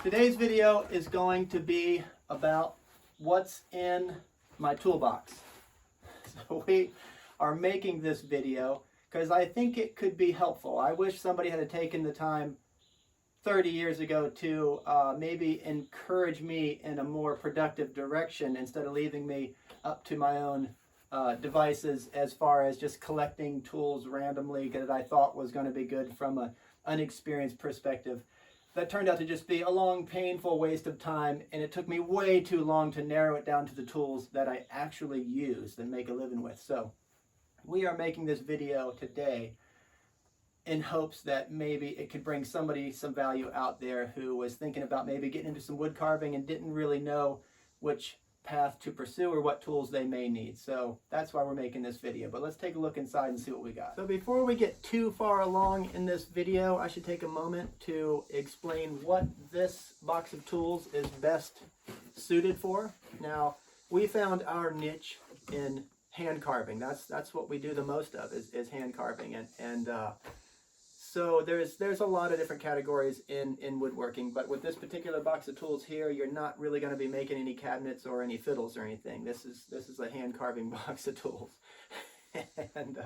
Today's video is going to be about what's in my toolbox. So we are making this video because I think it could be helpful. I wish somebody had taken the time 30 years ago to maybe encourage me in a more productive direction instead of leaving me up to my own devices as far as just collecting tools randomly that I thought was going to be good from an unexperienced perspective. That turned out to just be a long, painful waste of time, and it took me way too long to narrow it down to the tools that I actually use and make a living with. So we are making this video today in hopes that maybe it could bring somebody some value out there who was thinking about maybe getting into some wood carving and didn't really know which path to pursue or what tools they may need. So that's why we're making this video. But let's take a look inside and see what we got. So before we get too far along in this video, I should take a moment to explain what this box of tools is best suited for. Now, we found our niche in hand carving. That's what we do the most of is hand carving, and so there's a lot of different categories in woodworking, but with this particular box of tools here, you're not really going to be making any cabinets or any fiddles or anything. This is a hand carving box of tools. And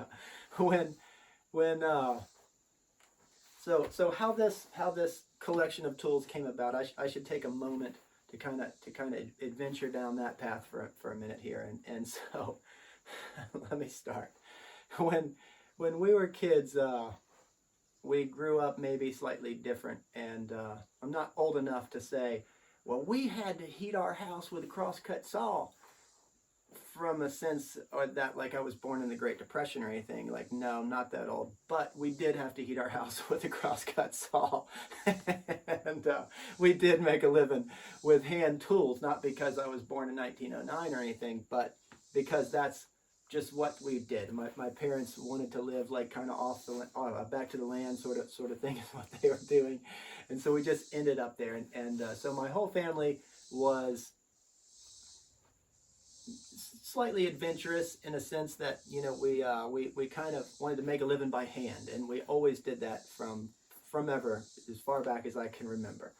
so how this collection of tools came about, I should take a moment to kind of adventure down that path for a minute here, and so let me start. When we were kids, we grew up maybe slightly different, and I'm not old enough to say, well, we had to heat our house with a crosscut saw from a sense or that like I was born in the Great Depression or anything. Like, no, I'm not that old, but we did have to heat our house with a crosscut saw. And we did make a living with hand tools, not because I was born in 1909 or anything, but because that's just what we did. My parents wanted to live like kind of off the back to the land sort of thing is what they were doing, and so we just ended up there. And so my whole family was slightly adventurous in a sense that, you know, we kind of wanted to make a living by hand, and we always did that from ever as far back as I can remember.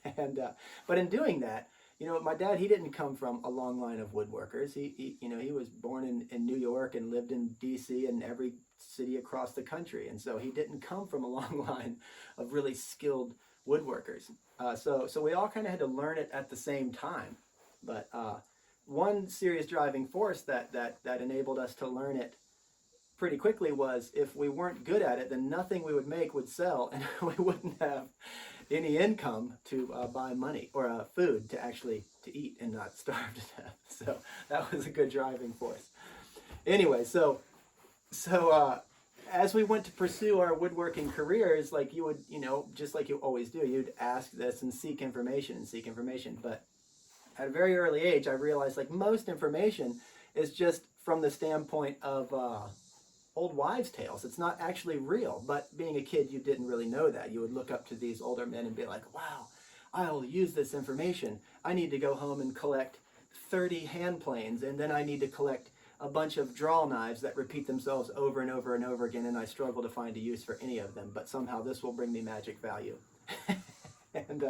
And but in doing that, you know, my dad, he didn't come from a long line of woodworkers. He was born in New York and lived in D.C. and every city across the country. And so he didn't come from a long line of really skilled woodworkers. So we all kind of had to learn it at the same time. But one serious driving force that enabled us to learn it pretty quickly was if we weren't good at it, then nothing we would make would sell, and we wouldn't have any income to buy money or food to eat and not starve to death. So that was a good driving force. Anyway, so as we went to pursue our woodworking careers, like you would, you know, just like you always do, you'd ask this and seek information. But at a very early age, I realized like most information is just from the standpoint of old wives' tales. It's not actually real, but being a kid, you didn't really know that. You would look up to these older men and be like, wow, I'll use this information. I need to go home and collect 30 hand planes, and then I need to collect a bunch of draw knives that repeat themselves over and over and over again, and I struggle to find a use for any of them, but somehow this will bring me magic value. And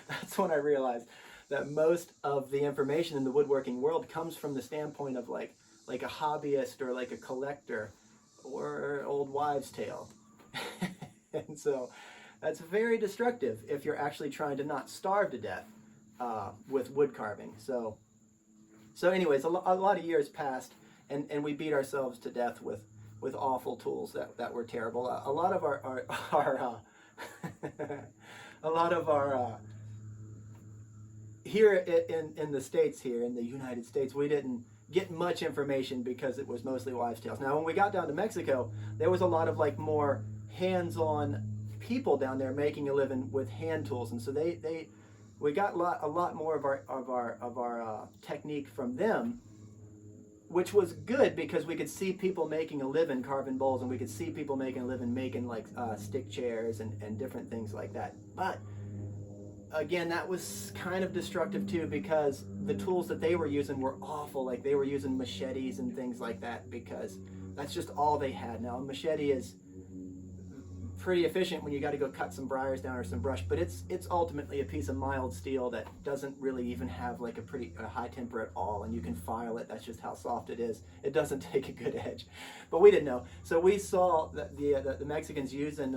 that's when I realized that most of the information in the woodworking world comes from the standpoint of like a hobbyist or like a collector or old wives' tale. And so that's very destructive if you're actually trying to not starve to death with wood carving. So anyways, a lot of years passed, and we beat ourselves to death with awful tools that were terrible. A lot of our here in the States, here in the United States, we didn't get much information because it was mostly wives' tales. Now, when we got down to Mexico, there was a lot of like more hands-on people down there making a living with hand tools, and so we got a lot more of our technique from them, which was good because we could see people making a living carving bowls, and we could see people making a living making like stick chairs and different things like that. But again, that was kind of destructive too, because the tools that they were using were awful. Like they were using machetes and things like that because that's just all they had. Now a machete is pretty efficient when you got to go cut some briars down or some brush, but it's ultimately a piece of mild steel that doesn't really even have like a high temper at all, and you can file it. That's just how soft it is. It doesn't take a good edge, but we didn't know. So we saw that the Mexicans using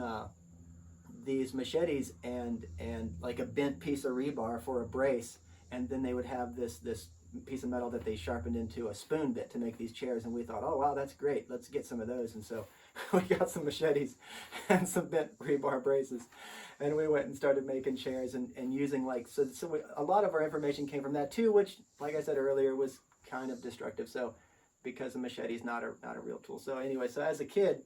these machetes and like a bent piece of rebar for a brace, and then they would have this piece of metal that they sharpened into a spoon bit to make these chairs, and we thought, oh wow, that's great, let's get some of those. And so we got some machetes and some bent rebar braces, and we went and started making chairs and using a lot of our information came from that too, which, like I said earlier, was kind of destructive. So because a machete is not a real tool. So anyway, so as a kid,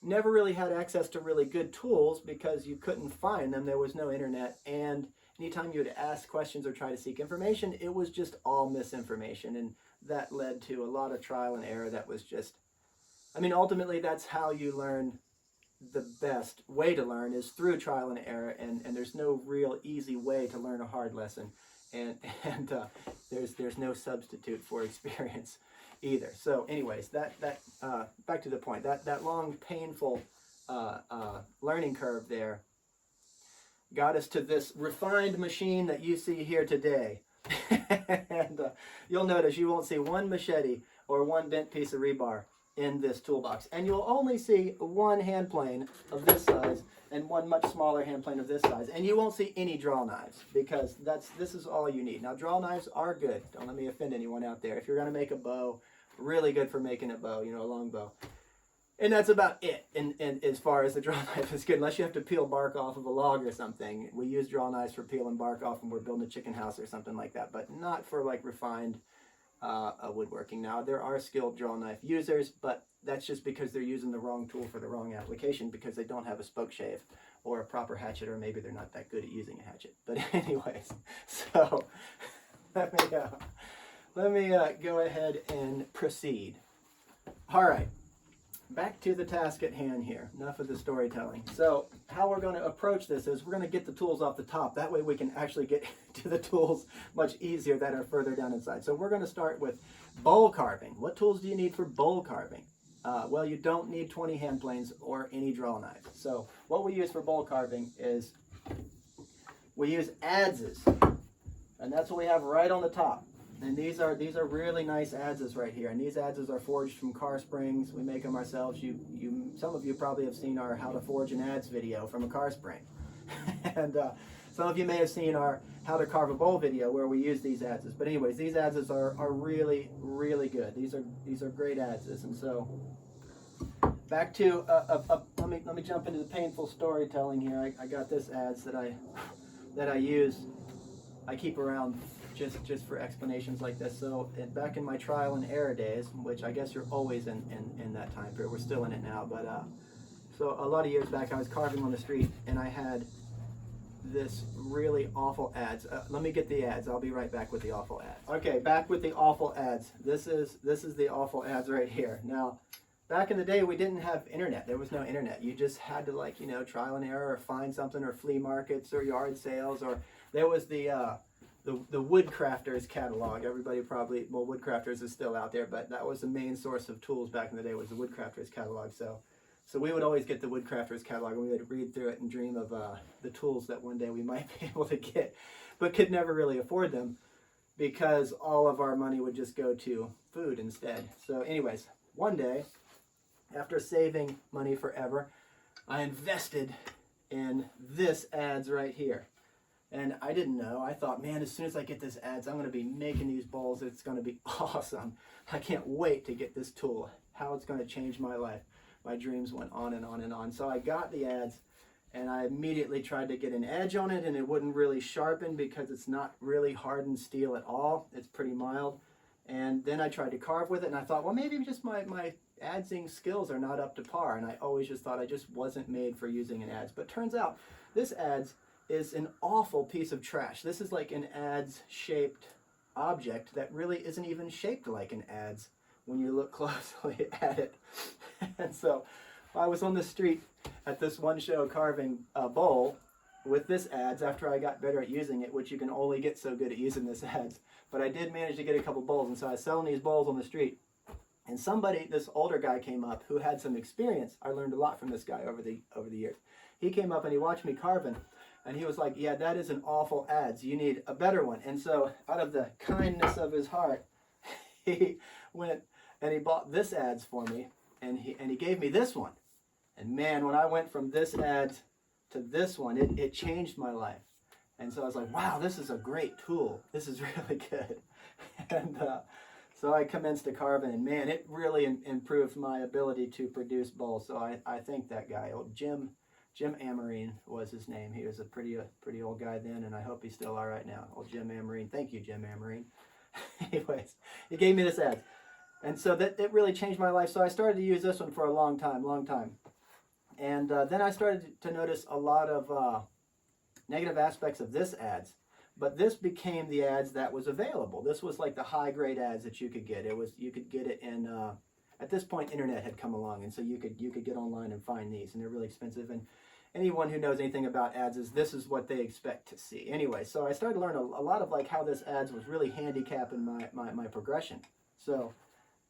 never really had access to really good tools because you couldn't find them. There was no internet, and anytime you would ask questions or try to seek information, it was just all misinformation, and that led to a lot of trial and error. That was just, I mean, ultimately that's how you learn. The best way to learn is through trial and error, and there's no real easy way to learn a hard lesson, and there's no substitute for experience either. So anyways, that back to the point, that long painful learning curve there got us to this refined machine that you see here today. And you'll notice you won't see one machete or one bent piece of rebar in this toolbox, and you'll only see one hand plane of this size and one much smaller hand plane of this size, and you won't see any draw knives, because this is all you need. Now, draw knives are good, don't let me offend anyone out there. If you're going to make a bow, really good for making a bow, a long bow, and that's about it. And as far as the draw knife is good, unless you have to peel bark off of a log or something. We use draw knives for peeling bark off when we're building a chicken house or something like that, but not for like refined woodworking. Now, there are skilled draw knife users, but that's just because they're using the wrong tool for the wrong application, because they don't have a spoke shave or a proper hatchet, or maybe they're not that good at using a hatchet. But anyways, so let me go ahead and proceed. All right, back to the task at hand here. Enough of the storytelling. So how we're going to approach this is we're going to get the tools off the top. That way we can actually get to the tools much easier that are further down inside. So we're going to start with bowl carving. What tools do you need for bowl carving? Well, you don't need 20 hand planes or any draw knife. So what we use for bowl carving is we use adzes, and that's what we have right on the top. And these are really nice adzes right here, and these adzes are forged from car springs. We make them ourselves. Some of you probably have seen our how to forge an adze video from a car spring, and some of you may have seen our how to carve a bowl video where we use these adzes. But anyways, these adzes are really, really good. These are great adzes. And so back to let me jump into the painful storytelling here. I got this adze that I use. I keep around just for explanations like this. So back in my trial and error days, which I guess you're always in that time period, we're still in it now, but so a lot of years back I was carving on the street, and I had this really awful adze. Let me get the adze. I'll be right back with the awful adze. Okay, back with the awful adze. This is the awful adze right here. Now, back in the day, we didn't have internet. There was no internet. You just had to trial and error, or find something, or flea markets, or yard sales, or there was the Woodcrafters catalog. Everybody probably, well, Woodcrafters is still out there, but that was the main source of tools back in the day, was the Woodcrafters catalog. So we would always get the Woodcrafters catalog, and we would read through it and dream of the tools that one day we might be able to get, but could never really afford them because all of our money would just go to food instead. So anyways, one day, after saving money forever, I invested in this adze right here. And I didn't know. I thought, man, as soon as I get this adze, I'm going to be making these bowls. It's going to be awesome. I can't wait to get this tool. How it's going to change my life. My dreams went on and on and on. So I got the adze, and I immediately tried to get an edge on it, and it wouldn't really sharpen because it's not really hardened steel at all. It's pretty mild. And then I tried to carve with it, and I thought, well, maybe just my adzing skills are not up to par. And I always just thought I just wasn't made for using an adze. But turns out this adze is an awful piece of trash. This is like an adze-shaped object that really isn't even shaped like an adze when you look closely at it. And so I was on the street at this one show carving a bowl with this adze after I got better at using it, which you can only get so good at using this adze. But I did manage to get a couple bowls, and so I was selling these bowls on the street. And somebody, this older guy came up who had some experience. I learned a lot from this guy over the years. He came up and he watched me carving, and he was like, yeah, that is an awful adze. You need a better one. And so out of the kindness of his heart, he went and he bought this adze for me, and he gave me this one. And man, when I went from this adze to this one, it changed my life. And so I was like, wow, this is a great tool. This is really good. And so I commenced to carving, and man, it really improved my ability to produce bowls. So I thank that guy, old Jim Amarine was his name. He was a pretty old guy then, and I hope he's still all right now. Old Jim Amarine. Thank you, Jim Amarine. Anyways, he gave me this adze. And so it really changed my life. So I started to use this one for a long time. And then I started to notice a lot of negative aspects of this adze. But this became the adze that was available. This was like the high grade adze that you could get. You could get it in, at this point, internet had come along, and so you could get online and find these, and they're really expensive. And anyone who knows anything about adzes, this is what they expect to see. Anyway, so I started to learn a lot of like how this adze was really handicapping my progression. So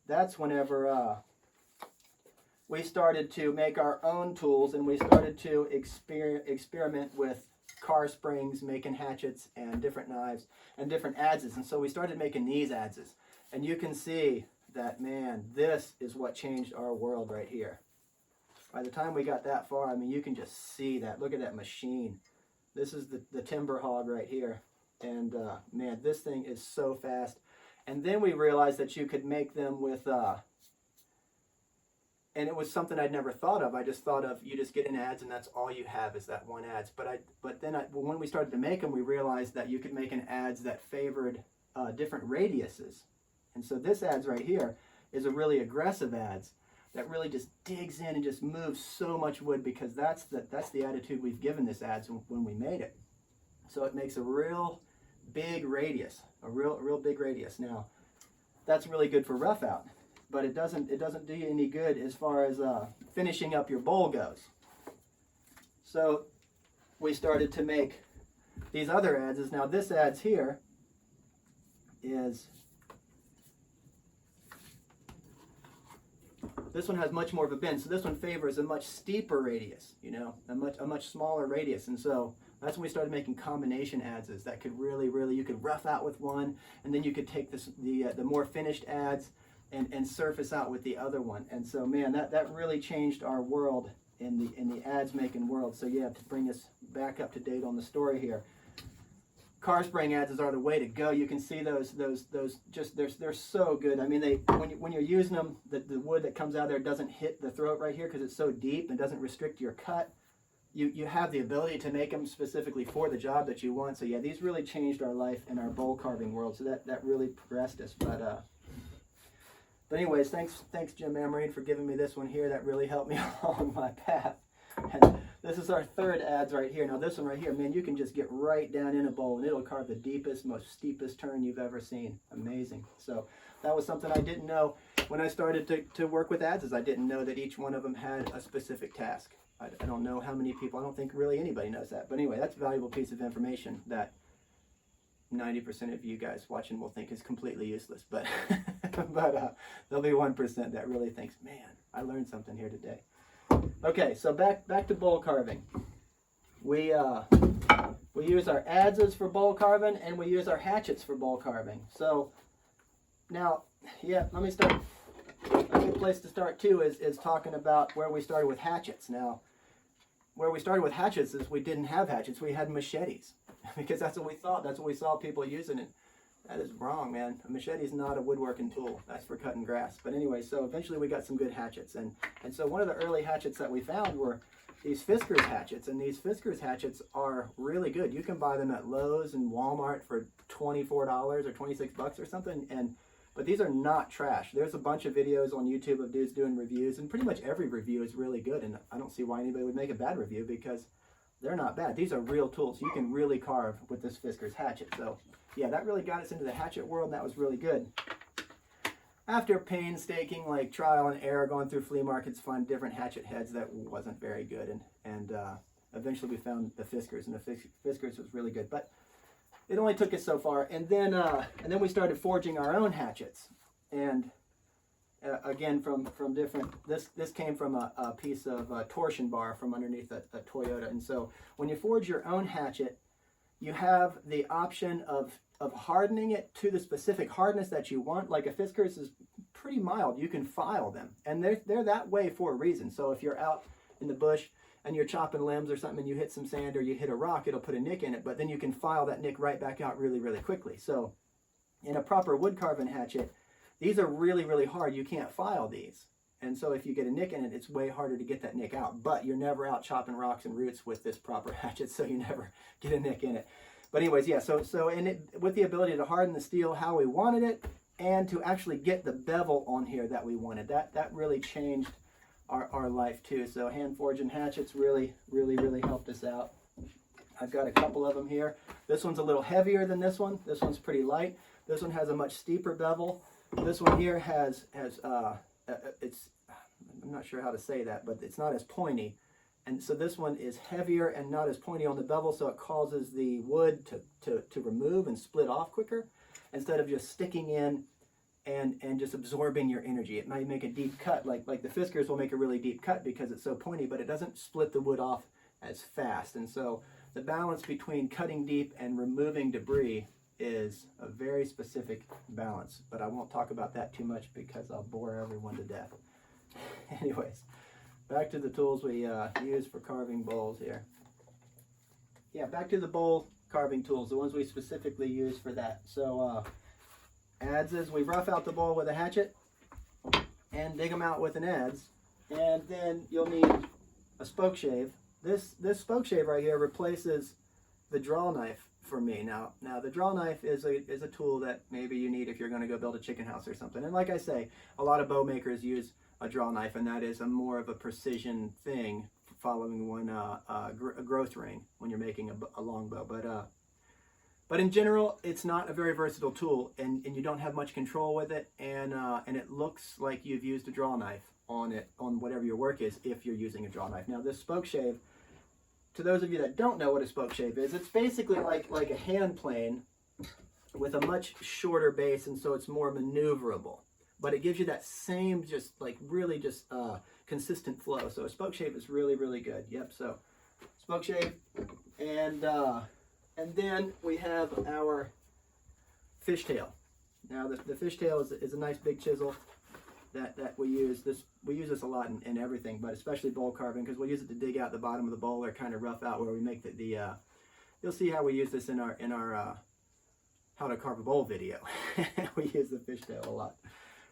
that's whenever we started to make our own tools, and we started to experiment with car springs, making hatchets and different knives and different adzes. And so we started making these adzes, and you can see that, man, this is what changed our world right here. By the time we got that far, I mean, you can just see that. Look at that machine. This is the timber hog right here. And man, this thing is so fast. And then we realized that you could make them with and it was something I'd never thought of. I just thought of, you just get an adze and that's all you have is that one adze. But then when we started to make them, we realized that you could make an adze that favored different radiuses. And so this adze right here is a really aggressive adze that really just digs in and just moves so much wood, because that's the attitude we've given this adze when we made it. So it makes a real big radius, a real big radius. Now, that's really good for rough out, but it doesn't do you any good as far as finishing up your bowl goes. So we started to make these other adzes. Now this adze here is, this one has much more of a bend, so this one favors a much steeper radius, you know, a much smaller radius. And so that's when we started making combination adzes that could really, you could rough out with one, and then you could take the more finished adze and surface out with the other one. And so, man, that really changed our world in the adze making world. So yeah, to bring us back up to date on the story here, car spring adzes are the way to go. You can see those just they're so good. I mean, when you're using them, the wood that comes out of there doesn't hit the throat right here because it's so deep and doesn't restrict your cut. You have the ability to make them specifically for the job that you want. So yeah, these really changed our life in our bowl carving world. So that really progressed us. But anyways, thanks Jim Amarine for giving me this one here. That really helped me along my path. And this is our third adze right here. Now this one right here, man, you can just get right down in a bowl and it'll carve the deepest, most steepest turn you've ever seen. Amazing. So that was something I didn't know when I started to work with adzes. I didn't know that each one of them had a specific task. I don't know how many people, I don't think really anybody knows that. But anyway, that's a valuable piece of information that 90% of you guys watching will think is completely useless. But there'll be 1% that really thinks, man, I learned something here today. Okay, so back to bowl carving. We use our adzes for bowl carving, and we use our hatchets for bowl carving. So now, yeah, let me start. A good place to start too is talking about where we started with hatchets. Now, where we started with hatchets is we didn't have hatchets, we had machetes. Because that's what we thought, that's what we saw people using it. That is wrong, man. A machete is not a woodworking tool. That's for cutting grass. But anyway, so eventually we got some good hatchets. And so one of the early hatchets that we found were these Fiskars hatchets. And these Fiskars hatchets are really good. You can buy them at Lowe's and Walmart for $24 or $26 or something. But these are not trash. There's a bunch of videos on YouTube of dudes doing reviews, and pretty much every review is really good. And I don't see why anybody would make a bad review, because they're not bad. These are real tools. You can really carve with this Fiskars hatchet. So yeah, that really got us into the hatchet world, and that was really good. After painstaking like trial and error, going through flea markets, find different hatchet heads, that wasn't very good. And eventually we found the Fiskars, and the Fiskars was really good. But it only took us so far. And then we started forging our own hatchets. And again from different, this came from a piece of torsion bar from underneath a Toyota. And so when you forge your own hatchet, you have the option of hardening it to the specific hardness that you want. Like a Fiskars is pretty mild. You can file them, and they're that way for a reason. So if you're out in the bush and you're chopping limbs or something and you hit some sand or you hit a rock, it'll put a nick in it, but then you can file that nick right back out really, really quickly. So in a proper wood carving hatchet, these are really, really hard. You can't file these. And so if you get a nick in it, it's way harder to get that nick out. But you're never out chopping rocks and roots with this proper hatchet, so you never get a nick in it. But anyways, yeah, so with the ability to harden the steel how we wanted it, and to actually get the bevel on here that we wanted, that really changed our life too. So hand forging hatchets really, really, really helped us out. I've got a couple of them here. This one's a little heavier than this one. This one's pretty light. This one has a much steeper bevel. This one here has it's, I'm not sure how to say that, but it's not as pointy. And so this one is heavier and not as pointy on the bevel, so it causes the wood to remove and split off quicker, instead of just sticking in and just absorbing your energy. It might make a deep cut, like the Fiskars will make a really deep cut because it's so pointy, but it doesn't split the wood off as fast. And so the balance between cutting deep and removing debris is a very specific balance, but I won't talk about that too much because I'll bore everyone to death. Anyways, back to the tools we use for carving bowls here. Yeah, back to the bowl carving tools, the ones we specifically use for that. So adzes, we rough out the bowl with a hatchet and dig them out with an adze, and then you'll need a spoke shave. This spoke shave right here replaces the draw knife for me. Now the draw knife is a tool that maybe you need if you're going to go build a chicken house or something. And like I say, a lot of bow makers use a draw knife, and that is a more of a precision thing, following one a growth ring when you're making a long bow. But in general, it's not a very versatile tool, and you don't have much control with it, and it looks like you've used a draw knife on whatever your work is if you're using a draw knife. Now this spoke shave, to those of you that don't know what a spoke shave is, it's basically like a hand plane with a much shorter base, and so it's more maneuverable. But it gives you that same really consistent flow. So a spoke shave is really, really good. Yep, so spoke shave, and then we have our fishtail. Now the fishtail is a nice big chisel that we use. We use this a lot in everything, but especially bowl carving, because we'll use it to dig out the bottom of the bowl or kind of rough out where we make the you'll see how we use this in our how to carve a bowl video. We use the fishtail a lot.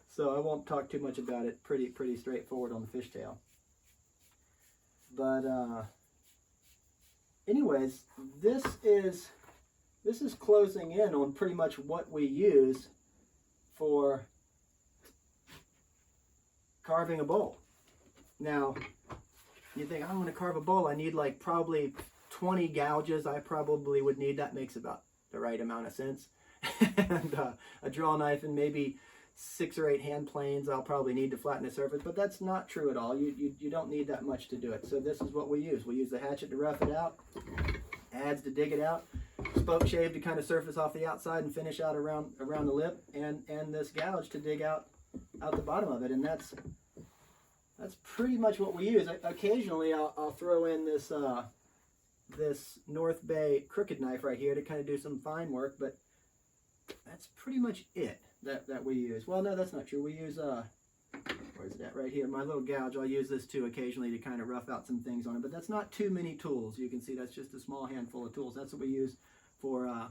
So I won't talk too much about it. Pretty straightforward on the fishtail. But anyways, this is closing in on pretty much what we use for carving a bowl. Now, you think, I'm going to carve a bowl, I need like probably 20 gouges. I probably would need, that makes about the right amount of sense. And a draw knife and maybe 6 or 8 hand planes I'll probably need to flatten the surface, but that's not true at all. You don't need that much to do it. So this is what we use. We use the hatchet to rough it out, adze to dig it out, spoke shave to kind of surface off the outside and finish out around the lip, and this gouge to dig out the bottom of it. And that's pretty much what we use. Occasionally I'll throw in this this North Bay crooked knife right here to kind of do some fine work, but that's pretty much it that we use. Well, no, that's not true. We use where's it at? Right here, my little gouge. I'll use this too occasionally to kind of rough out some things on it, but that's not too many tools. You can see that's just a small handful of tools. That's what we use for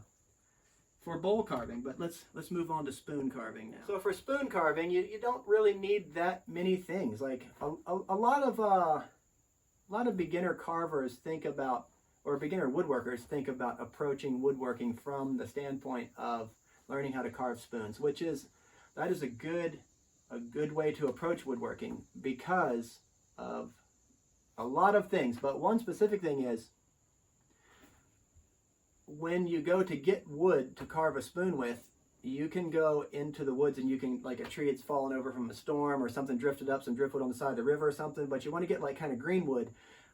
bowl carving. But let's move on to spoon carving now. So for spoon carving, you don't really need that many things. Like a lot of beginner carvers think about, or beginner woodworkers think about approaching woodworking from the standpoint of learning how to carve spoons, that is a good way to approach woodworking because of a lot of things. But one specific thing is, when you go to get wood to carve a spoon with, you can go into the woods and you can, like a tree that's fallen over from a storm or something drifted up, some driftwood on the side of the river or something, but you want to get like kind of green wood.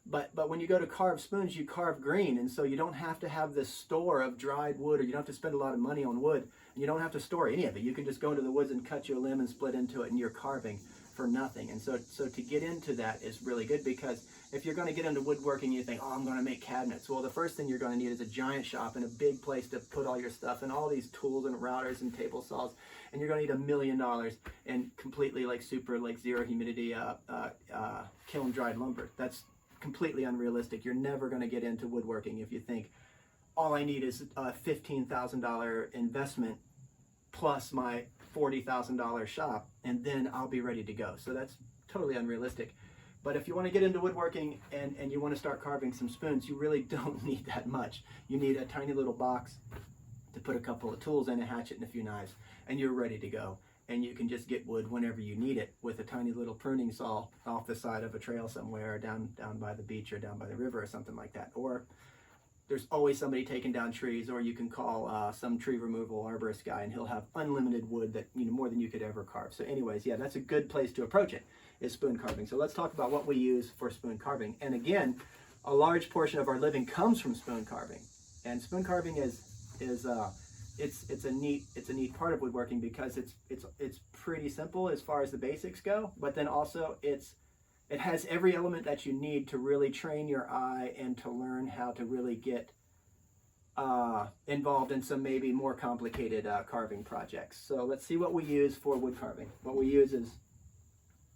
But when you go to carve spoons, you carve green, and so you don't have to have this store of dried wood, or you don't have to spend a lot of money on wood, and you don't have to store any of it. You can just go into the woods and cut you a limb and split into it, and you're carving for nothing. And so to get into that is really good, because if you're going to get into woodworking, you think, oh, I'm going to make cabinets. Well, the first thing you're going to need is a giant shop and a big place to put all your stuff and all these tools and routers and table saws. And you're going to need $1 million and completely like super like zero humidity kiln dried lumber. That's completely unrealistic. You're never going to get into woodworking if you think all I need is a $15,000 investment plus my $40,000 shop, and then I'll be ready to go. So that's totally unrealistic. But if you want to get into woodworking and you want to start carving some spoons, you really don't need that much. You need a tiny little box to put a couple of tools in, a hatchet and a few knives, and you're ready to go. And you can just get wood whenever you need it with a tiny little pruning saw off the side of a trail somewhere, or down by the beach or down by the river or something like that. Or there's always somebody taking down trees, or you can call some tree removal arborist guy, and he'll have unlimited wood that, you know, more than you could ever carve. So anyways, yeah, that's a good place to approach it, is spoon carving. So let's talk about what we use for spoon carving. And again, a large portion of our living comes from spoon carving. And spoon carving is it's a neat part of woodworking, because it's pretty simple as far as the basics go, but then also it has every element that you need to really train your eye and to learn how to really get involved in some maybe more complicated carving projects. So let's see what we use for wood carving. What we use is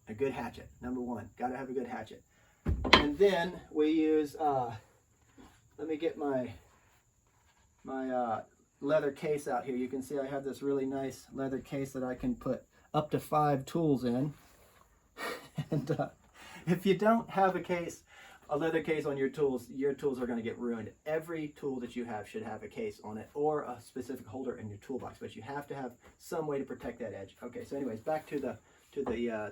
a good hatchet. Number one, got to have a good hatchet. And then we use, let me get my leather case out here. You can see I have this really nice leather case that I can put up to 5 tools in. And if you don't have a leather case on your tools are going to get ruined. Every tool that you have should have a case on it, or a specific holder in your toolbox, but you have to have some way to protect that edge. Okay, so anyways, back to the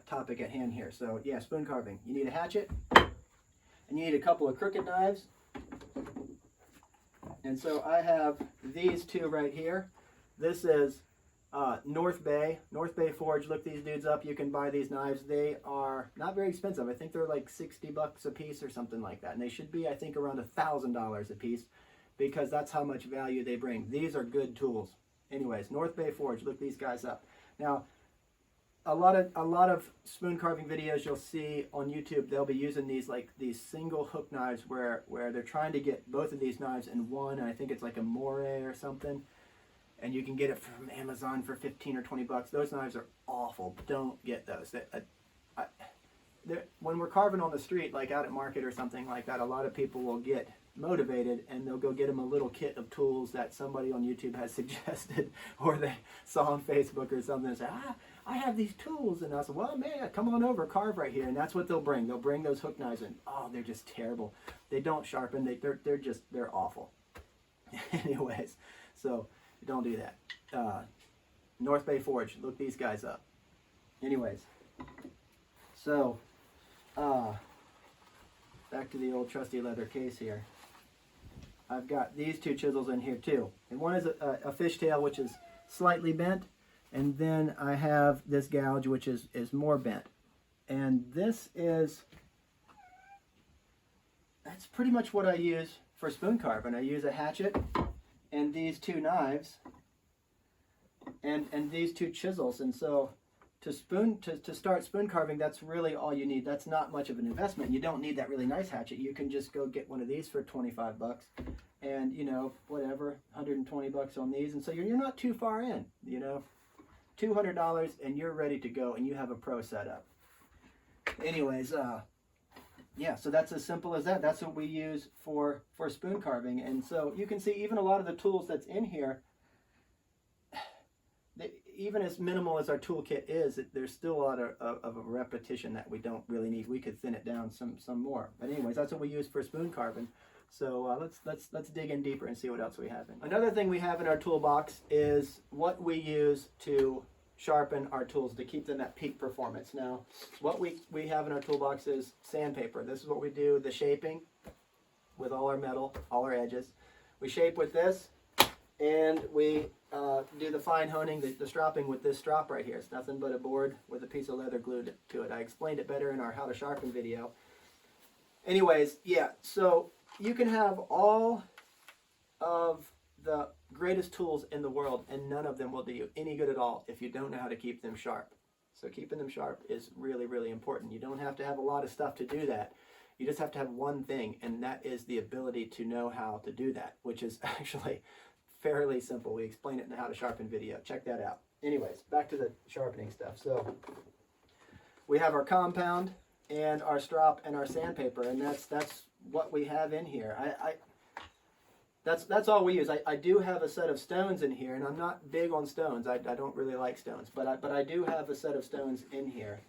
topic at hand here. So yeah, spoon carving. You need a hatchet, and you need a couple of crooked knives. And so I have these two right here. This is North Bay Forge. Look these dudes up. You can buy these knives. They are not very expensive. I think they're like $60 a piece or something like that. And they should be, I think, around $1,000 a piece, because that's how much value they bring. These are good tools. Anyways, North Bay Forge. Look these guys up. Now, a lot of spoon carving videos you'll see on YouTube, they'll be using these single hook knives where they're trying to get both of these knives in one. And I think it's like a moire or something. And you can get it from Amazon for 15 or 20 bucks. Those knives are awful. Don't get those. When we're carving on the street, like out at market or something like that, a lot of people will get motivated and they'll go get them a little kit of tools that somebody on YouTube has suggested, or they saw on Facebook or something, and say, I have these tools. And I said, well, man, come on over, carve right here. And that's what they'll bring. They'll bring those hook knives, and oh, they're just terrible. They don't sharpen. They're awful. Anyways, so don't do that. North Bay Forge, look these guys up. Anyways, so back to the old trusty leather case here. I've got these two chisels in here too. And one is a fishtail, which is slightly bent. And then I have this gouge, which is more bent. And that's pretty much what I use for spoon carving. I use a hatchet and these two knives and these two chisels. And so to start spoon carving, that's really all you need. That's not much of an investment. You don't need that really nice hatchet. You can just go get one of these for 25 bucks, and whatever, 120 bucks on these. And so you're not too far in, $200 and you're ready to go, and you have a pro setup. Anyways, yeah, so that's as simple as that. That's what we use for spoon carving. And so you can see even a lot of the tools that's in here, even as minimal as our toolkit is, there's still a lot of a repetition that we don't really need. We could thin it down some more. But anyways, that's what we use for spoon carving. So let's dig in deeper and see what else we have in. Another thing we have in our toolbox is what we use to sharpen our tools, to keep them at peak performance. Now, what we have in our toolbox is sandpaper. This is what we do, the shaping with all our metal, all our edges. We shape with this, and we do the fine honing, the stropping with this strop right here. It's nothing but a board with a piece of leather glued to it. I explained it better in our how to sharpen video. Anyways, yeah, so you can have all of the greatest tools in the world, and none of them will do you any good at all if you don't know how to keep them sharp. So keeping them sharp is really, really important. You don't have to have a lot of stuff to do that. You just have to have one thing, and that is the ability to know how to do that, which is actually fairly simple. We explain it in the How to Sharpen video. Check that out. Anyways, back to the sharpening stuff. So we have our compound and our strop and our sandpaper, and that's what we have in here. That's all we use. I do have a set of stones in here, and I'm not big on stones. I don't really like stones, but I do have a set of stones in here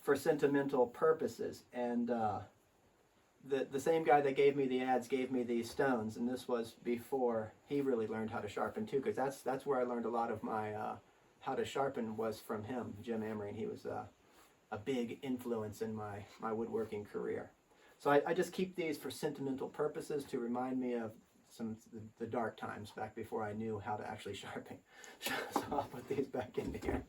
for sentimental purposes. And the same guy that gave me the ads gave me these stones, and this was before he really learned how to sharpen too, because that's where I learned a lot of my how to sharpen was from him, Jim Amory, and he was a big influence in my woodworking career. So I just keep these for sentimental purposes to remind me of the dark times back before I knew how to actually sharpen. So I'll put these back in here.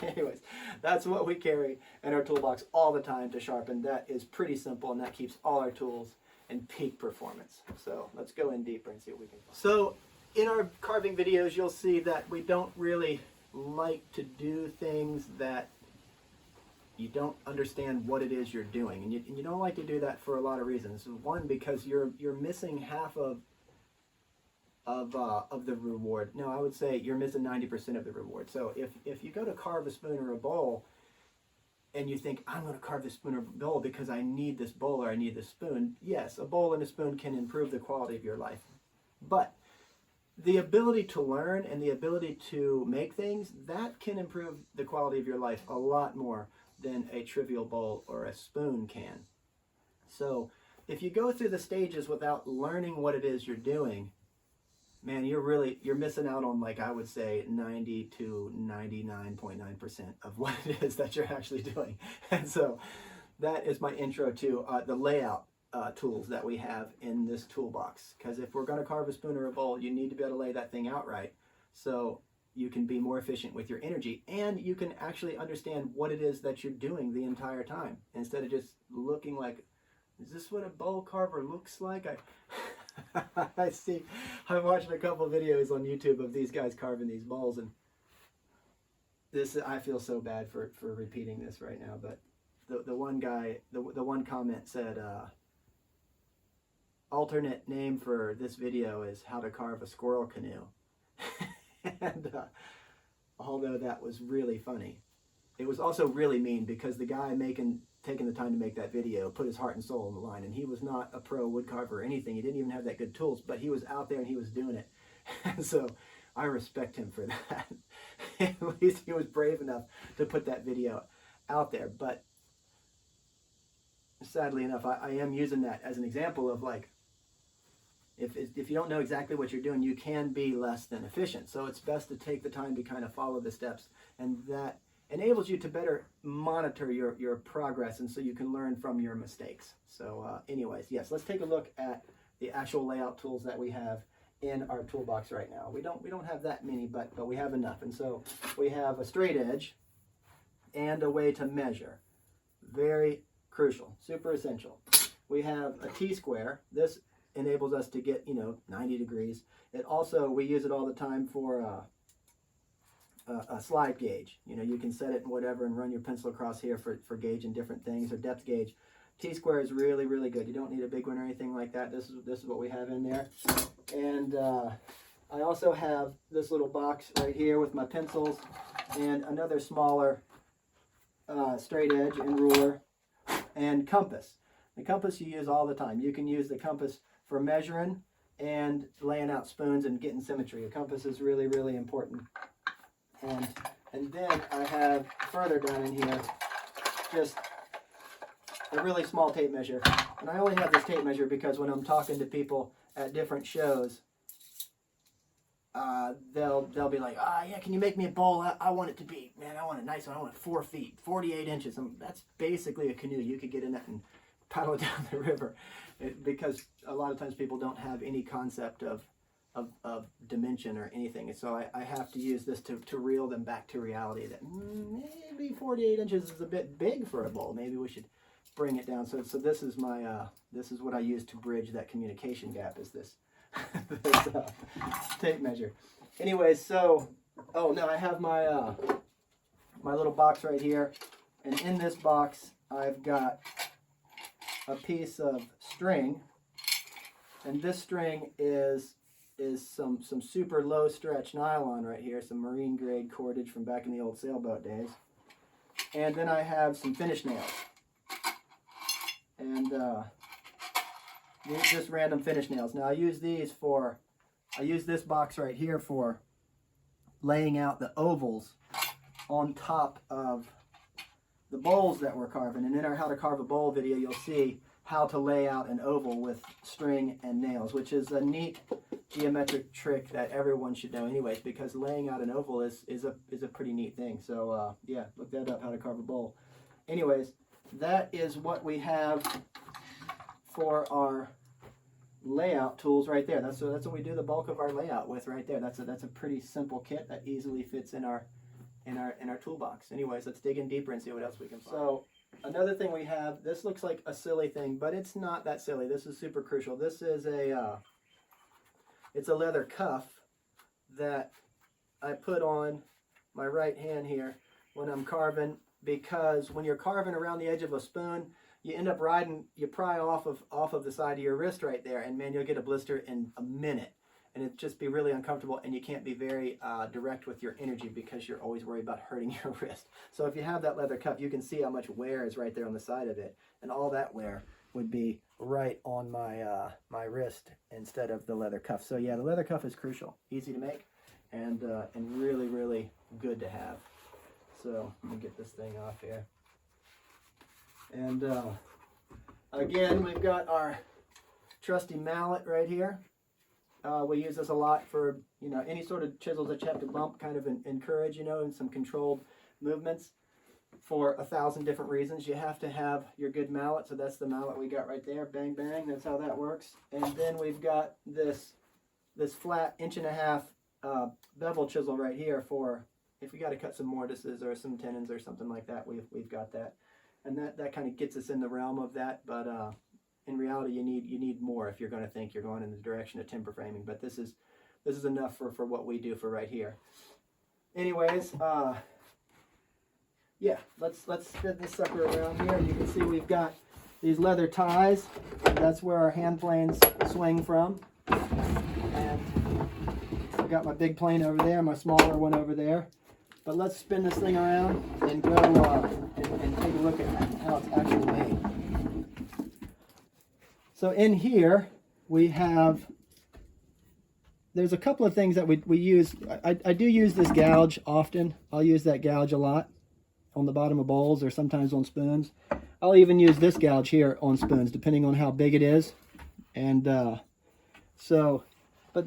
Anyways, that's what we carry in our toolbox all the time to sharpen. That is pretty simple, and that keeps all our tools in peak performance. So let's go in deeper and see what we can find. So in our carving videos, you'll see that we don't really like to do things that you don't understand what it is you're doing, and you don't like to do that for a lot of reasons. One, because you're missing half of the reward. No, I would say you're missing 90% of the reward. So if you go to carve a spoon or a bowl, and you think, I'm going to carve this spoon or bowl because I need this bowl or I need this spoon, yes, a bowl and a spoon can improve the quality of your life, but the ability to learn and the ability to make things, that can improve the quality of your life a lot more than a trivial bowl or a spoon can. So if you go through the stages without learning what it is you're doing, man, you're missing out on, like, I would say 90 to 99.9% of what it is that you're actually doing. And so that is my intro to the layout tools that we have in this toolbox. Because if we're going to carve a spoon or a bowl, you need to be able to lay that thing out right, so you can be more efficient with your energy, and you can actually understand what it is that you're doing the entire time, instead of just looking like, is this what a bowl carver looks like? I'm watching a couple of videos on YouTube of these guys carving these bowls, and I feel so bad for repeating this right now, but the one guy, the one comment said, alternate name for this video is how to carve a squirrel canoe. And although that was really funny, it was also really mean, because the guy taking the time to make that video put his heart and soul on the line, and he was not a pro wood carver or anything. He didn't even have that good tools, but he was out there and he was doing it. And so I respect him for that. At least he was brave enough to put that video out there. But sadly enough, I am using that as an example of, like, if you don't know exactly what you're doing, you can be less than efficient. So it's best to take the time to kind of follow the steps, and that enables you to better monitor your progress, and so you can learn from your mistakes. So anyways, yes, let's take a look at the actual layout tools that we have in our toolbox right now. We don't have that many, but we have enough. And so we have a straight edge and a way to measure. Very crucial, super essential. We have a T-square. This enables us to get 90 degrees. It also, we use it all the time for a slide gauge. You can set it in whatever and run your pencil across here for gauging different things, or depth gauge. T-square is really, really good. You don't need a big one or anything like that. This is what we have in there. And I also have this little box right here with my pencils and another smaller straight edge and ruler and compass. The compass you use all the time. You can use the compass for measuring and laying out spoons and getting symmetry. A compass is really, really important. And then I have further down in here just a really small tape measure. And I only have this tape measure because when I'm talking to people at different shows, they'll be like, yeah, can you make me a bowl? I want it to be, man, I want a nice one. I want it 4 feet, 48 inches. And that's basically a canoe. You could get in that and paddle down the river, because a lot of times people don't have any concept of dimension or anything. And so I have to use this to reel them back to reality, that maybe 48 inches is a bit big for a bowl. Maybe we should bring it down. So this is my this is what I use to bridge that communication gap, is this this tape measure. Anyways, so now I have my my little box right here, and in this box I've got a piece of string, and this string is some super low stretch nylon right here, some marine grade cordage from back in the old sailboat days. And then I have some finish nails, and just random finish nails. Now I use this box right here for laying out the ovals on top of the bowls that we're carving. And in our How to Carve a Bowl video, you'll see how to lay out an oval with string and nails, which is a neat geometric trick that everyone should know anyways, because laying out an oval is a pretty neat thing. So yeah, look that up, How to Carve a Bowl. Anyways, that is what we have for our layout tools right there. That's what we do the bulk of our layout with right there. That's a pretty simple kit that easily fits in our toolbox. Anyways, let's dig in deeper and see what else we can find. So another thing we have, this looks like a silly thing, but it's not that silly. This is super crucial. This is it's a leather cuff that I put on my right hand here when I'm carving, because when you're carving around the edge of a spoon, you end up you pry off of the side of your wrist right there, and man, you'll get a blister in a minute, and it'd just be really uncomfortable, and you can't be very direct with your energy because you're always worried about hurting your wrist. So if you have that leather cuff, you can see how much wear is right there on the side of it, and all that wear would be right on my my wrist instead of the leather cuff. So yeah, the leather cuff is crucial, easy to make, and really, really good to have. So let me get this thing off here. And again, we've got our trusty mallet right here. We use this a lot for, any sort of chisels that you have to bump, kind of encourage, and some controlled movements for 1,000 different reasons. You have to have your good mallet, so that's the mallet we got right there. Bang, bang, that's how that works. And then we've got this flat 1.5 inch bevel chisel right here for if we got to cut some mortises or some tenons or something like that. We've got that, and that kind of gets us in the realm of that. But in reality, you need more if you're going to think you're going in the direction of timber framing. But this is enough for what we do for right here. Anyways, yeah, let's spin this sucker around here. You can see we've got these leather ties. That's where our hand planes swing from. And I've got my big plane over there, my smaller one over there. But let's spin this thing around and go and take a look at how it's actually made. So in here we have, there's a couple of things that we use. I do use this gouge often. I'll use that gouge a lot on the bottom of bowls or sometimes on spoons. I'll even use this gouge here on spoons depending on how big it is. And but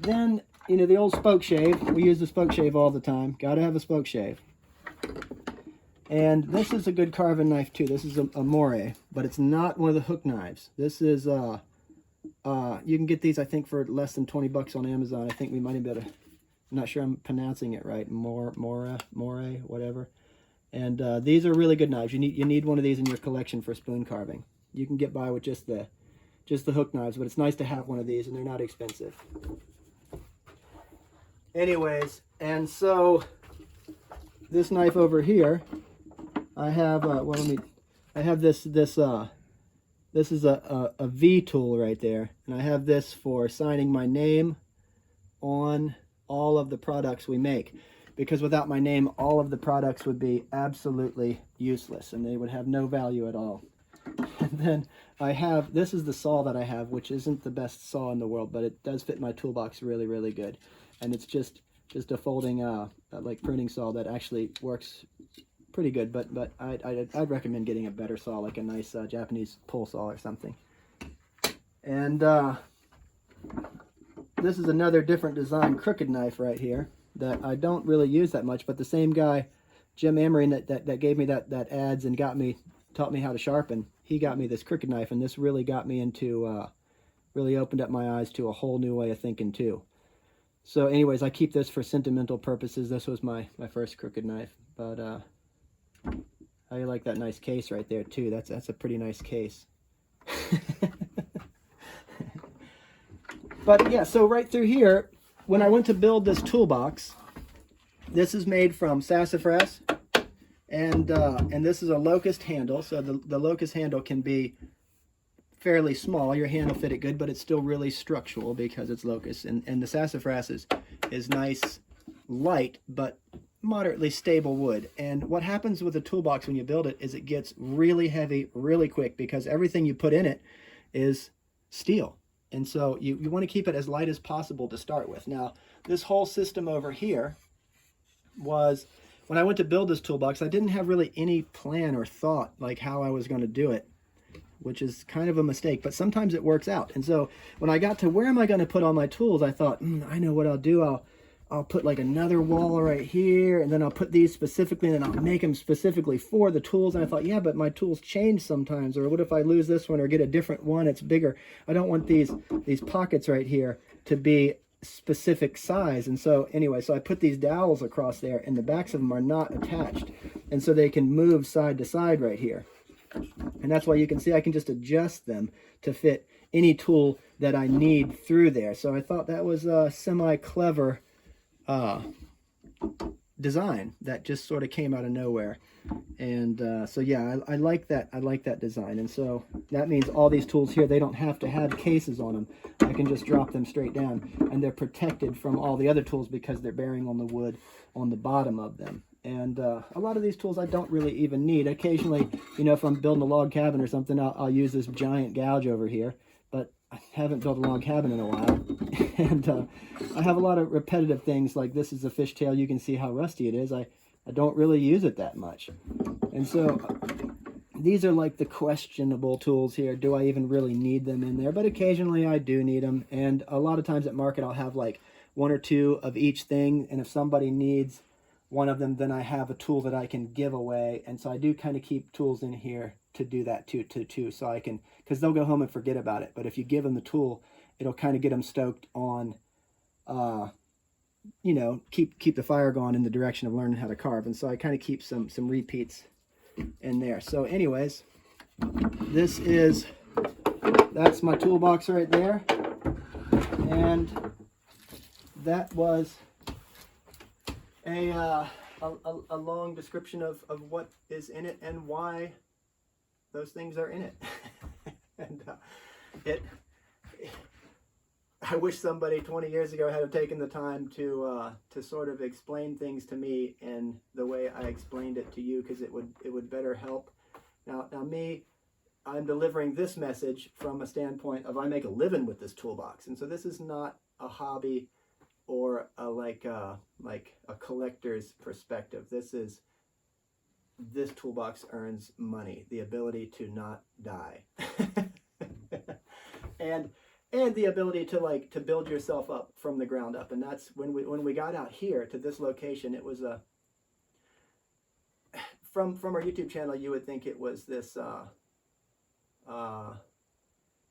then, the old spoke shave, we use the spoke shave all the time. Got to have a spoke shave. And this is a good carving knife too. This is a moray, but it's not one of the hook knives. This is, you can get these, I think, for less than 20 bucks on Amazon. I think we might be able to, I'm not sure I'm pronouncing it right. Moray, whatever. And these are really good knives. You need one of these in your collection for spoon carving. You can get by with just the hook knives, but it's nice to have one of these, and they're not expensive. Anyways, and so this knife over here, I have I have this is a V tool right there, and I have this for signing my name on all of the products we make, because without my name, all of the products would be absolutely useless and they would have no value at all. And then I have, this is the saw that I have, which isn't the best saw in the world, but it does fit my toolbox really, really good. And it's just a folding like pruning saw that actually works pretty good, but I'd recommend getting a better saw, like a nice Japanese pull saw or something. And this is another different design crooked knife right here that I don't really use that much, but the same guy, Jim Emery, that gave me that ads and taught me how to sharpen, he got me this crooked knife, and this really got me into, really opened up my eyes to a whole new way of thinking too. So anyways, I keep this for sentimental purposes. This was my first crooked knife, but I like that nice case right there too. That's a pretty nice case. But yeah, so right through here, when I went to build this toolbox, this is made from sassafras, and this is a locust handle. So the locust handle can be fairly small. Your hand will fit it good, but it's still really structural because it's locust. And the sassafras is nice, light, but moderately stable wood. And what happens with a toolbox when you build it is it gets really heavy really quick because everything you put in it is steel. And so you want to keep it as light as possible to start with. Now, this whole system over here was, when I went to build this toolbox, I didn't have really any plan or thought like how I was going to do it, which is kind of a mistake, but sometimes it works out. And so when I got to where am I going to put all my tools, I thought, I know what I'll do. I'll put like another wall right here, and then I'll put these specifically, and then I'll make them specifically for the tools. And I thought, yeah, but my tools change sometimes, or what if I lose this one or get a different one? It's bigger. I don't want these pockets right here to be specific size. And so anyway, so I put these dowels across there, and the backs of them are not attached, and so they can move side to side right here. And that's why you can see I can just adjust them to fit any tool that I need through there. So I thought that was a semi-clever design that just sort of came out of nowhere. And so yeah, I like that. I like that design. And so that means all these tools here, they don't have to have cases on them. I can just drop them straight down, and they're protected from all the other tools because they're bearing on the wood on the bottom of them. And a lot of these tools I don't really even need. Occasionally, you know, if I'm building a log cabin or something, I'll use this giant gouge over here. But I haven't built a log cabin in a while. And I have a lot of repetitive things, like this is a fishtail. You can see how rusty it is. I don't really use it that much. And so these are like the questionable tools here. Do I even really need them in there? But occasionally I do need them. And a lot of times at market, I'll have like one or two of each thing. And if somebody needs one of them, then I have a tool that I can give away. And so I do kind of keep tools in here to do that too, so I can, because they'll go home and forget about it. But if you give them the tool, it'll kind of get them stoked on, you know, keep the fire going in the direction of learning how to carve. And so I kind of keep some repeats in there. So anyways, that's my toolbox right there. And that was a long description of what is in it and why those things are in it. And I wish somebody 20 years ago had taken the time to sort of explain things to me in the way I explained it to you, because it would better help. Now me, I'm delivering this message from a standpoint of I make a living with this toolbox, and so this is not a hobby or like a collector's perspective. This toolbox earns money, the ability to not die, and the ability to build yourself up from the ground up. And that's when we got out here to this location. It was from our YouTube channel, you would think it was this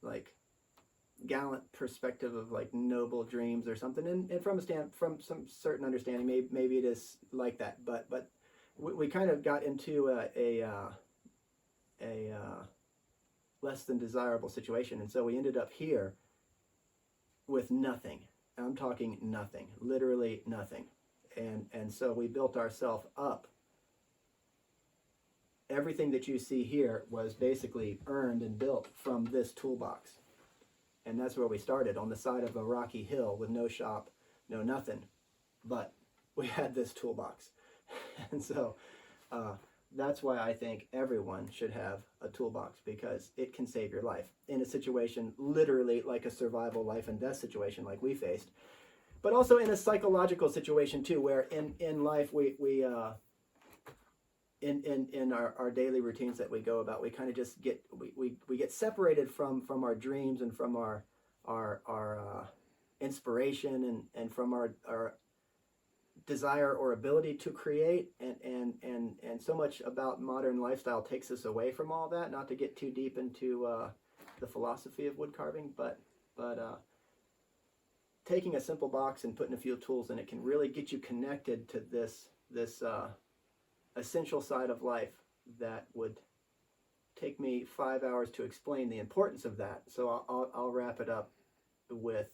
like gallant perspective of like noble dreams or something, and from some certain understanding, maybe it is like that, but we kind of got into a less than desirable situation, and so we ended up here with nothing. I'm talking nothing, literally nothing, and so we built ourselves up. Everything that you see here was basically earned and built from this toolbox. And that's where we started, on the side of a rocky hill with no shop, no nothing. But we had this toolbox. And so that's why I think everyone should have a toolbox, because it can save your life in a situation literally like a survival life and death situation like we faced. But also in a psychological situation too, where in life we in our daily routines that we go about, we kind of just get we get separated from our dreams and from our inspiration and from our desire or ability to create, and so much about modern lifestyle takes us away from all that. Not to get too deep into the philosophy of wood carving, but taking a simple box and putting a few tools in it can really get you connected to this essential side of life that would take me 5 hours to explain the importance of that. So I'll wrap it up with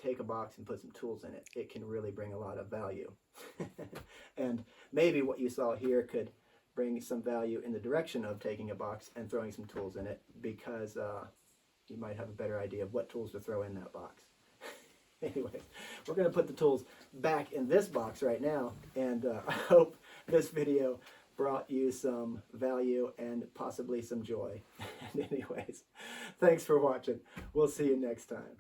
take a box and put some tools in it. It can really bring a lot of value. And maybe what you saw here could bring some value in the direction of taking a box and throwing some tools in it, because you might have a better idea of what tools to throw in that box. Anyways, we're going to put the tools back in this box right now, and I hope this video brought you some value and possibly some joy. And anyways, thanks for watching. We'll see you next time.